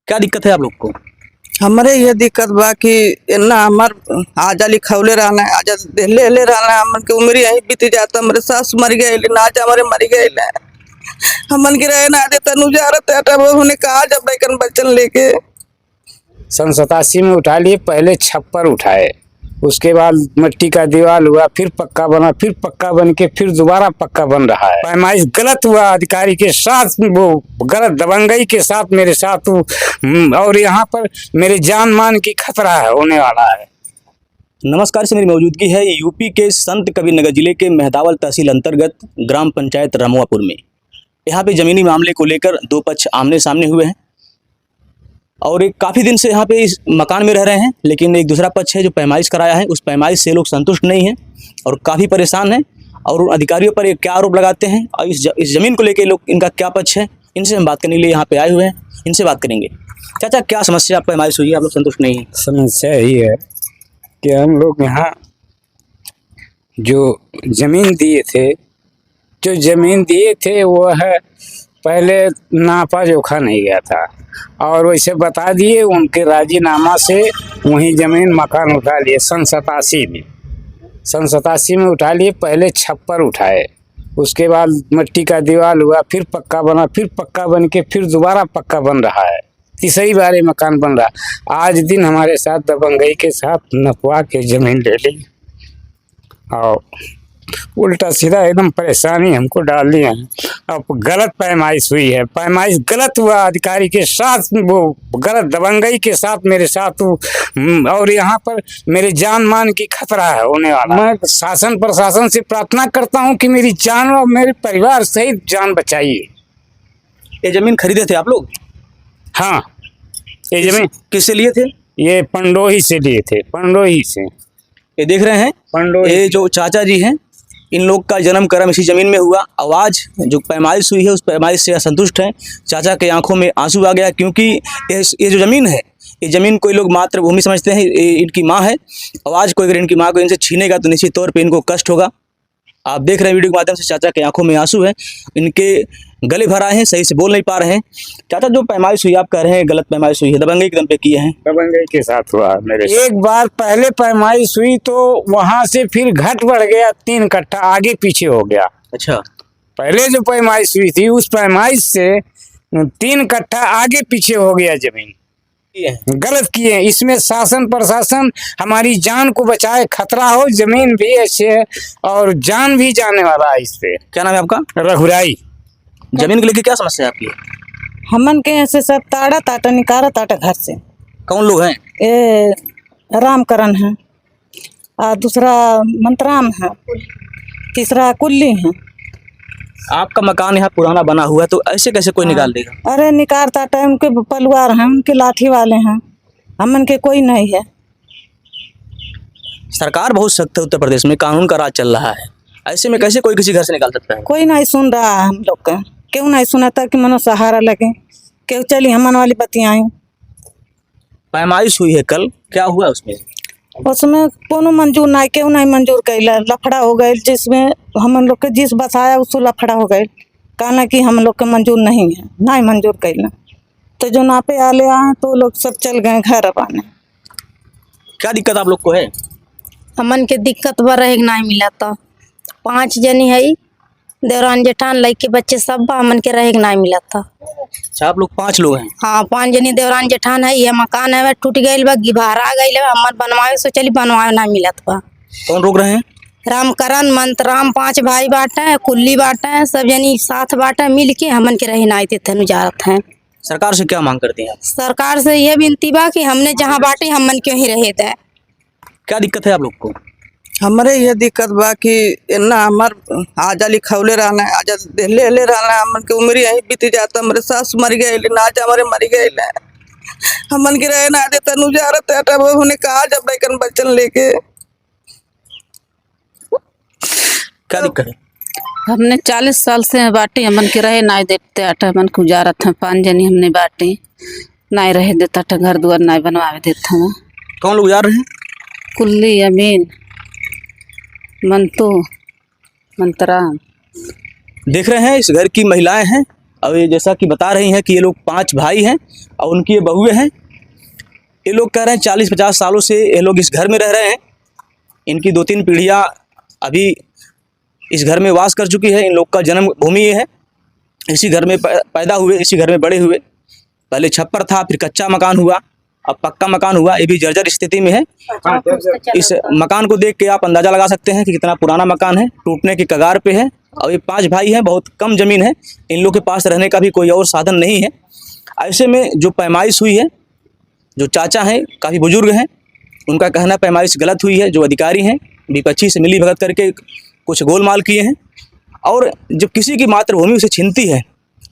क्या दिक्कत है आप लोग को? हमारे ये दिक्कत बा कि ना हमार आजा लिखौले रहना है, आजा ले ले रहना है। हमन के उम्र यही बीती जाता, हमारे सास मर गए ना, आज हमारे मर गए ना, हमन के रहे ना देता नुजारत है। तब उन्होंने कहा जब बैकन बच्चन लेके 87 में उठा लिए। पहले छप्पर उठाए, उसके बाद मिट्टी का दीवार हुआ, फिर पक्का बना, फिर पक्का बन के फिर दोबारा पक्का बन रहा है। पैमाइश गलत हुआ अधिकारी के साथ, वो गलत दबंगई के साथ मेरे साथ और यहाँ पर मेरे जान मान की खतरा है होने वाला है। नमस्कार, से मेरी मौजूदगी है यूपी के संत कबीरनगर जिले के मेहदावल तहसील अंतर्गत ग्राम पंचायत रमुआपुर में। यहाँ पे ज़मीनी मामले को लेकर दो पक्ष आमने सामने हुए हैं और एक काफ़ी दिन से यहाँ पे इस मकान में रह रहे हैं, लेकिन एक दूसरा पक्ष है जो पैमाइश कराया है, उस पैमाइश से लोग संतुष्ट नहीं हैं और काफ़ी परेशान हैं और उन अधिकारियों पर एक क्या आरोप लगाते हैं और इस ज़मीन को लेकर लोग इनका क्या पक्ष है, इनसे हम बात करने के लिए यहाँ पे आए हुए हैं। इनसे बात करेंगे। चाचा, क्या समस्या पैमाइश हुई है, आप लोग संतुष्ट नहीं हैं? समस्या यही है कि हम लोग यहाँ जो ज़मीन दिए थे वो है पहले नापा जोखा नहीं गया था और वैसे बता दिए, उनके राजीनामा से वहीं ज़मीन मकान उठा लिए। सन 87 में उठा लिए। पहले छप्पर उठाए, उसके बाद मिट्टी का दीवार हुआ, फिर पक्का बना, फिर पक्का बन के फिर दोबारा पक्का बन रहा है। तीसरी बार मकान बन रहा। आज दिन हमारे साथ दबंगई के साथ नपवा के ज़मीन ले ली और उल्टा सीधा एकदम परेशानी हमको डाल दिया है। अब गलत पैमाइश हुई है, पैमाइश गलत हुआ अधिकारी के साथ, वो गलत दबंगई के साथ मेरे साथ और यहाँ पर मेरे जान मान की खतरा है होने वाला। मैं शासन प्रशासन से प्रार्थना करता हूँ कि मेरी जान और मेरे परिवार सहित जान बचाइए। ये ज़मीन खरीदे थे आप लोग? हाँ, ये ज़मीन किससे लिए थे? ये पंडोही से लिए थे, पंडोही से। ये देख रहे हैं पंडोही, ये जो चाचा जी हैं, इन लोग का जन्म कर्म इसी ज़मीन में हुआ। आवाज़ जो पैमाइश हुई है उस पैमाइश से असंतुष्ट हैं। चाचा के आंखों में आंसू आ गया क्योंकि ये जो ज़मीन है, ये ज़मीन कोई लोग मातृभूमि समझते हैं, ये इनकी माँ है। आवाज़ कोई अगर इनकी माँ को इनसे छीनेगा तो निश्चित तौर पे इनको कष्ट होगा। आप देख रहे हैं वीडियो के माध्यम से चाचा के आंखों में आंसू है, इनके गले भर आए हैं, सही से बोल नहीं पा रहे हैं। चाचा, जो पैमाइश हुई आप कह रहे हैं गलत पैमाइश हुई है, दबंगई के दम पे किए हैं? दबंगई के साथ हुआ मेरे। एक बार पहले पैमाइश हुई तो वहां से फिर घट बढ़ गया, 3 कट्ठा आगे पीछे हो गया। अच्छा, पहले जो पैमाइश हुई थी उस पैमाइश से 3 कट्ठा आगे पीछे हो गया ज़मीन। गलत किए। इसमें शासन प्रशासन हमारी जान को बचाए, खतरा हो, जमीन भी अच्छे और जान भी जाने वाला है इससे। क्या नाम है आपका? रघुराई। जमीन को लेकर क्या समस्या है आपकी? हमन के यहाँ से सब ताड़ा ताटा निकारा ताटा घर से। कौन लोग हैं? ए रामकरण है और दूसरा मंतराम है, तीसरा कुल्ली है। आपका मकान यहाँ पुराना बना हुआ है तो ऐसे कैसे कोई निकाल देगा? अरे निकार ताटा है, उनके परिवार हैं, उनके लाठी वाले हैं, हमन के कोई नहीं है। सरकार बहुत सख्त है, उत्तर प्रदेश में कानून का राज चल रहा है, ऐसे में कैसे कोई किसी घर से निकाल सकता है? कोई नहीं सुन रहा है हम लोग का, क्यों नहीं सुनाता कि मनो सहारा लगे, क्यों चली हमन वाली बतियाएं। पैमाइश हुई है कल, क्या हुआ उसमें? उसमें कोनो मंजूर नहीं, क्यों नहीं मंजूर कैला, लफड़ा हो गए, जिसमें हम लोग के जिस बसाया उसको लफड़ा हो गए, कहना कि हम लोग के मंजूर नहीं है, नहीं मंजूर कैला। तो जो नापे आले आए तो लोग सब चल गए घर अपने। क्या दिक्कत आप लोग को है? हमन के दिक्कत बा रहे नहीं मिला तो 5 जनी है, देवरान जेठान लड़के बच्चे सब बा, हमन के रहे नहीं मिला था। अच्छा, आप लोग 5 लोग हैं? हाँ, 5 जनी देवरान जेठान है। ये मकान है टूट गई बा, गिभारा गई, हमन बनवाए सो चली बनवाए नहीं मिलत बा। कौन रोक रहे हैं? रामकरण, मंतराम, 5 भाई बाटे, कुल्ली बाटे, सब जनी साथ बाटे, मिल के हमन के रहे नहीं थे नुजारत हैं। सरकार से क्या मांग करते हैं आप? सरकार से ये विनती बा कि हमने जहाँ बाटे हमन क्यों ही रहे थे। क्या दिक्कत है आप लोग को? हमारे ये दिक्कत बा कि ना हमार आजा लिखौले रहना है, आजा ले ले रहना है। हमन के उम्र यही बीती जाता, हमारे सास मर गए ना, आज हमारे मर गए ना, हमन के रहे ना देता नुजारत है। तब उन्होंने कहा जब बैकन बच्चन लेके। क्या दिक्कत है? हमने 40 साल से बाटे, हमन के रहे नहीं देते आटा, हमन को उजारत है। 5 जनी हमने बाटे, नहीं रहे देता था, घर द्वार नहीं बनवावे देता है। कौन लोग जा रहे हैं? कुल्ली, अमीन, मंतू, मंतराम। देख रहे हैं इस घर की महिलाएं हैं अब ये जैसा कि बता रही हैं कि ये लोग 5 भाई हैं और उनकी ये बहुएं हैं। ये लोग कह रहे हैं 40-50 सालों से ये लोग इस घर में रह रहे हैं। इनकी 2-3 पीढ़ियाँ अभी इस घर में वास कर चुकी है। इन लोग का जन्म भूमि ये है, इसी घर में पैदा हुए, इसी घर में बड़े हुए। पहले छप्पर था, फिर कच्चा मकान हुआ, अब पक्का मकान हुआ। ये भी जर्जर स्थिति में है। इस मकान को देख के आप अंदाज़ा लगा सकते हैं कि कितना पुराना मकान है, टूटने की कगार पे है। और ये 5 भाई हैं, बहुत कम ज़मीन है, इन लोग के पास रहने का भी कोई और साधन नहीं है। ऐसे में जो पैमाइश हुई है, जो चाचा हैं काफ़ी बुजुर्ग हैं, उनका कहना पैमाइश गलत हुई है। जो अधिकारी हैं विपक्षी से मिली भगत करके कुछ गोलमाल किए हैं। और जब किसी की मातृभूमि उसे छीनती है,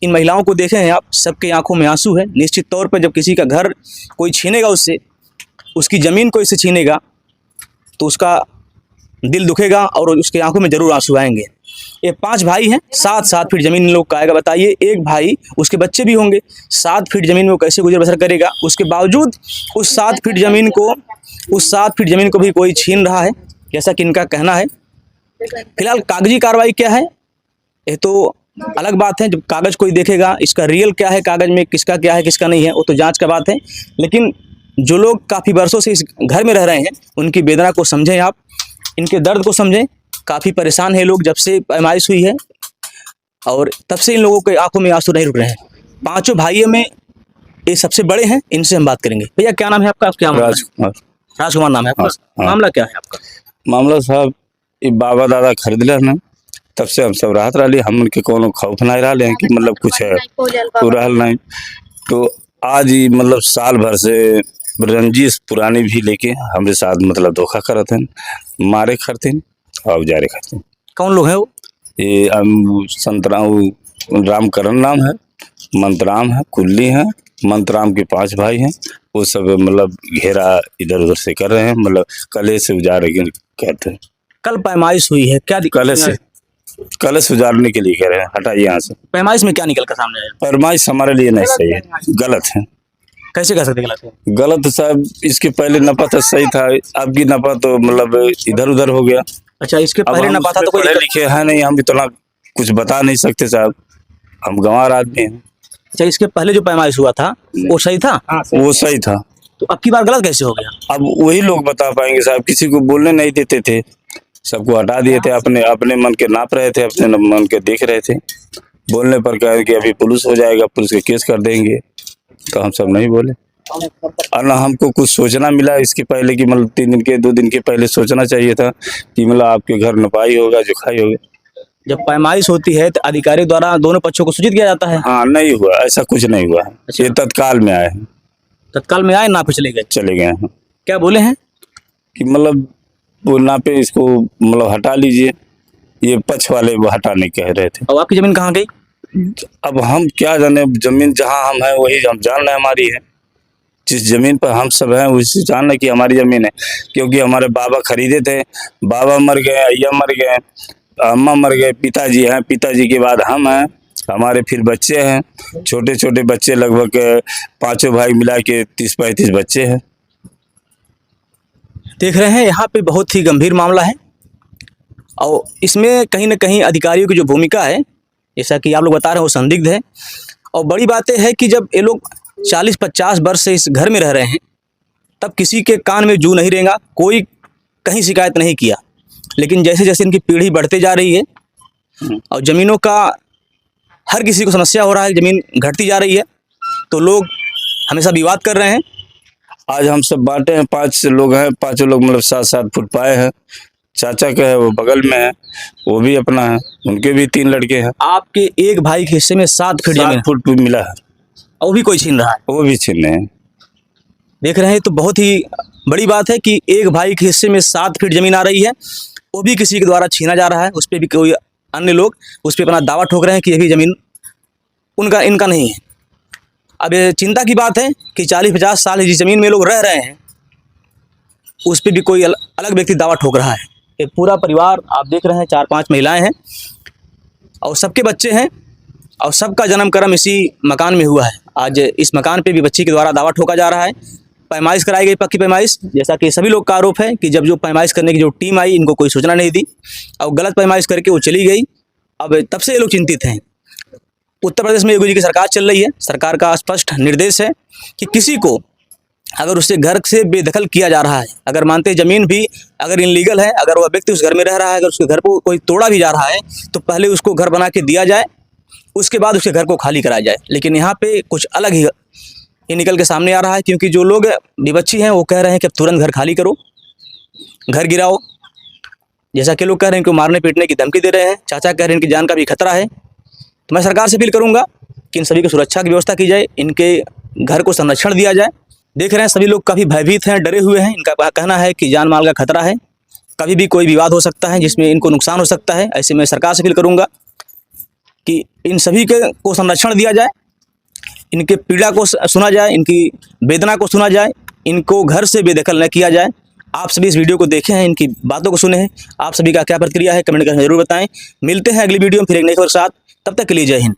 इन महिलाओं को देखें हैं आप, सबके आंखों में आंसू है। निश्चित तौर पर जब किसी का घर कोई छीनेगा उससे, उसकी ज़मीन को इससे छीनेगा, तो उसका दिल दुखेगा और उसके आंखों में ज़रूर आंसू आएंगे। ये 5 भाई हैं, 7-7 फीट ज़मीन इन लोग का आएगा। बताइए, एक भाई, उसके बच्चे भी होंगे, 7 फीट ज़मीन में वो कैसे गुजर बसर करेगा। उसके बावजूद उस 7 फीट ज़मीन को भी कोई छीन रहा है, जैसा कि इनका कहना है। फिलहाल कागजी कार्रवाई क्या है ये तो अलग बात है। जब कागज़ कोई देखेगा, इसका रियल क्या है, कागज़ में किसका क्या है किसका नहीं है, वो तो जांच का बात है। लेकिन जो लोग काफ़ी वर्षों से इस घर में रह रहे हैं, उनकी वेदना को समझें आप, इनके दर्द को समझें। काफ़ी परेशान हैं लोग जब से पैमाइश हुई है, और तब से इन लोगों के आंखों में आंसू नहीं रुक रहे हैं। 5 भाइयों में ये सबसे बड़े हैं, इनसे हम बात करेंगे। भैया क्या नाम है आपका? क्या राजकुमार नाम है आपका? मामला क्या है आपका? मामला साहब, ये बाबा दादा खरीदले ना, तब से हम सब राहत रही। हम उनके कोनो खौफ नहीं रहा कि मतलब कुछ है तो रहल नहीं। तो आज ही मतलब साल भर से रंजिश पुरानी भी लेके हमारे साथ मतलब धोखा करते हैं, मारे करते और जारे करते। कौन लोग हैं वो? ये संतराम रामकरण नाम है, मंतराम है, कुल्ली है। मंतराम के 5 भाई हैं। वो सब मतलब घेरा इधर उधर से कर रहे हैं, मतलब कले से उजारे कहते हैं। कल पैमाइश हुई है, क्या कलश उजाड़ने के लिए कह रहे हैं। हटाइए यहाँ से। पैमाइश में क्या निकल कर सामने आया? पैमाइश हमारे लिए नहीं सही है, गलत है। कैसे कह सकते गलत है? गलत साहब, इसके पहले नपा था सही था, अब की नपा तो मतलब इधर उधर हो गया। अच्छा, इसके अब पहले हम नपा था तो कोई पढ़े लिखे है नहीं, हम इतना कुछ बता नहीं सकते साहब, हम गंवार आदमी हैं। अच्छा, इसके पहले जो पैमाइश हुआ था वो सही था? वो सही था, तो अब की बार गलत कैसे हो गया? अब वही लोग बता पाएंगे साहब। किसी को बोलने नहीं देते थे, सबको हटा दिए थे। अपने मन के नाप रहे थे, अपने मन के देख रहे थे। बोलने पर कहे कि अभी पुलिस हो जाएगा, पुलिस के केस कर देंगे, तो हम सब नहीं बोले। और ना हमको कुछ सोचना मिला इसके पहले कि मतलब 2 दिन के पहले सोचना चाहिए था कि मतलब आपके घर नपाई होगा, जुखाई होगा। जब पैमाइश होती है तो अधिकारी द्वारा दोनों पक्षों को सूचित किया जाता है? हाँ, नहीं हुआ, ऐसा कुछ नहीं हुआ है। अच्छा। ये तत्काल में आए हैं। तत्काल में आए, नापे चले गए हैं। क्या बोले हैं कि मतलब वो नापे, इसको मतलब हटा लीजिए। ये पक्ष वाले वो हटाने कह रहे थे। और आपकी जमीन कहाँ गई? अब हम क्या जाने, जमीन जहाँ हम हैं वही हम जान रहे हमारी है। जिस जमीन पर हम सब हैं उसी जान रहे कि हमारी जमीन है, क्योंकि हमारे बाबा खरीदे थे। बाबा मर गए, अय्या मर गए, अम्मा मर गए, पिताजी हैं, पिताजी के बाद हम हैं, हमारे फिर बच्चे हैं, छोटे छोटे बच्चे, लगभग 5 भाई मिला के 30-35 बच्चे हैं। देख रहे हैं यहाँ पे बहुत ही गंभीर मामला है, और इसमें कहीं ना कहीं अधिकारियों की जो भूमिका है, जैसा कि आप लोग बता रहे हैं, वो संदिग्ध है। और बड़ी बात है कि जब ये लोग 40-50 वर्ष से इस घर में रह रहे हैं, तब किसी के कान में जू नहीं रहेगा, कोई कहीं शिकायत नहीं किया। लेकिन जैसे जैसे इनकी पीढ़ी बढ़ते जा रही है और ज़मीनों का हर किसी को समस्या हो रहा है, ज़मीन घटती जा रही है, तो लोग हमेशा विवाद कर रहे हैं। आज हम सब बांटे हैं, 5 लोग हैं, 5 लोग मतलब 7-7 फुट पाए हैं। चाचा का है वो बगल में है, वो भी अपना है, उनके भी 3 लड़के हैं। आपके एक भाई के हिस्से में 7 फीट जमीन 7 फुट मिला है, और वो भी कोई छीन रहा है? वो भी छीन रहे हैं। देख रहे हैं, तो बहुत ही बड़ी बात है कि एक भाई के हिस्से में 7 फीट जमीन आ रही है, वो भी किसी के द्वारा छीना जा रहा है। उस पर भी कोई अन्य लोग उस पर अपना दावा ठोक रहे हैं कि ये भी ज़मीन इनका नहीं है। अब ये चिंता की बात है कि 40-50 साल जिस ज़मीन में लोग रह रहे हैं, उस पर भी कोई अलग व्यक्ति दावा ठोक रहा है। एक पूरा परिवार आप देख रहे हैं, 4-5 महिलाएं हैं और सबके बच्चे हैं, और सबका जन्म कर्म इसी मकान में हुआ है। आज इस मकान पे भी बच्ची के द्वारा दावा ठोका जा रहा है। पैमाइश कराई गई, पक्की पैमाइश, जैसा कि सभी लोग का आरोप है कि जब जो पैमाइश करने की जो टीम आई, इनको कोई सूचना नहीं दी और गलत पैमाइश करके वो चली गई। अब तब से ये लोग चिंतित हैं। उत्तर प्रदेश में योगी जी की सरकार चल रही है। सरकार का स्पष्ट निर्देश है कि किसी को अगर उससे घर से बेदखल किया जा रहा है, अगर मानते हैं ज़मीन भी अगर इनलीगल है, अगर वह व्यक्ति उस घर में रह रहा है, अगर उसके घर को कोई तोड़ा भी जा रहा है तो पहले उसको घर बना के दिया जाए, उसके बाद उसके घर को खाली कराया जाए। लेकिन यहाँ पे कुछ अलग ही ये निकल के सामने आ रहा है, क्योंकि जो लोग विपक्षी हैं वो कह रहे हैं कि अब तुरंत घर खाली करो, घर गिराओ। जैसा कि लोग कह रहे हैं कि मारने पीटने की धमकी दे रहे हैं, चाचा कह रहे हैं इनकी जान का भी खतरा है। तो मैं सरकार से अपील करूंगा कि इन सभी की सुरक्षा की व्यवस्था की जाए, इनके घर को संरक्षण दिया जाए। देख रहे हैं सभी लोग काफ़ी भयभीत हैं, डरे हुए हैं। इनका कहना है कि जान माल का खतरा है, कभी भी कोई विवाद हो सकता है जिसमें इनको नुकसान हो सकता है। ऐसे में सरकार से अपील करूंगा कि इन सभी को संरक्षण दिया जाए, इनके पीड़ा को सुना जाए, इनकी वेदना को सुना जाए, इनको घर से बेदखल न किया जाए। आप सभी इस वीडियो को देखे हैं, इनकी बातों को सुने हैं, आप सभी का क्या प्रतिक्रिया है कमेंट करके जरूर बताएं। मिलते हैं अगली वीडियो में फिर एक नई खबर के साथ, तब तक के लिए जय हिंद।